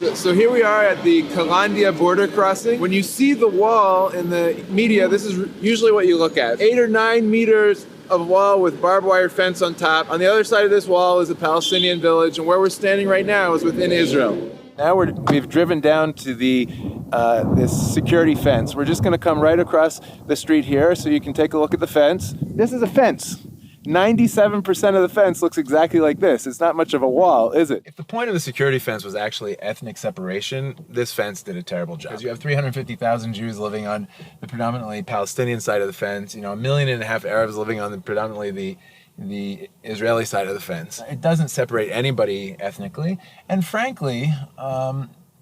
So here we are at the Calandia border crossing. When you see the wall in the media, this is usually what you look at. 8 or 9 meters of wall with barbed wire fence on top. On the other side of this wall is a Palestinian village, and where we're standing right now is within Israel. Now we've driven down to this security fence. We're just gonna come right across the street here so you can take a look at the fence. This is a fence. 97% of the fence looks exactly like this. It's not much of a wall, is it? If the point of the security fence was actually ethnic separation, this fence did a terrible job. Because you have 350,000 Jews living on the predominantly Palestinian side of the fence, 1.5 million Arabs living on predominantly the Israeli side of the fence. It doesn't separate anybody ethnically, and frankly,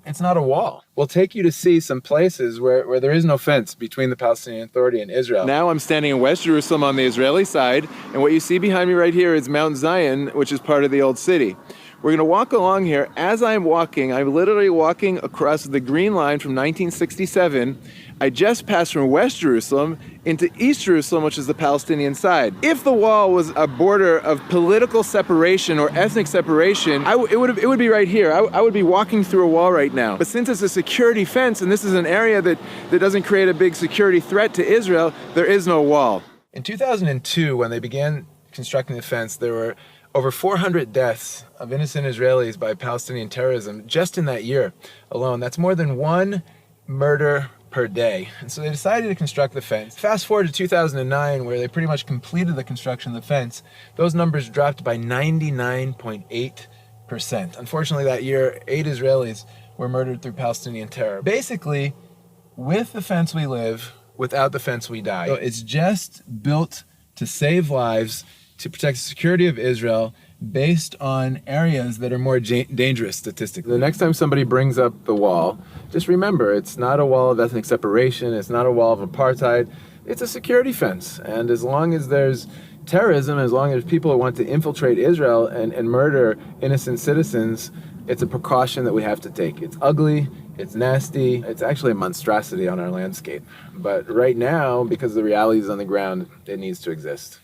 it's not a wall. We'll take you to see some places where there is no fence between the Palestinian Authority and Israel. Now I'm standing in West Jerusalem on the Israeli side, and what you see behind me right here is Mount Zion, which is part of the old city. We're gonna walk along here. As I'm walking, I'm literally walking across the green line from 1967. I just passed from West Jerusalem into East Jerusalem, which is the Palestinian side. If the wall was a border of political separation or ethnic separation, it would be right here. I would be walking through a wall right now. But since it's a security fence and this is an area that doesn't create a big security threat to Israel, there is no wall. In 2002, when they began constructing the fence, there were over 400 deaths of innocent Israelis by Palestinian terrorism just in that year alone. That's more than 1 murder per day. And so they decided to construct the fence. Fast forward to 2009, where they pretty much completed the construction of the fence. Those numbers dropped by 99.8%. Unfortunately, that year, 8 Israelis were murdered through Palestinian terror. Basically, with the fence we live, without the fence we die. So it's just built to save lives, to protect the security of Israel, based on areas that are more dangerous statistically. The next time somebody brings up the wall, just remember, it's not a wall of ethnic separation, it's not a wall of apartheid, it's a security fence. And as long as there's terrorism, as long as people want to infiltrate Israel and murder innocent citizens, it's a precaution that we have to take. It's ugly, it's nasty, it's actually a monstrosity on our landscape. But right now, because of the realities on the ground, it needs to exist.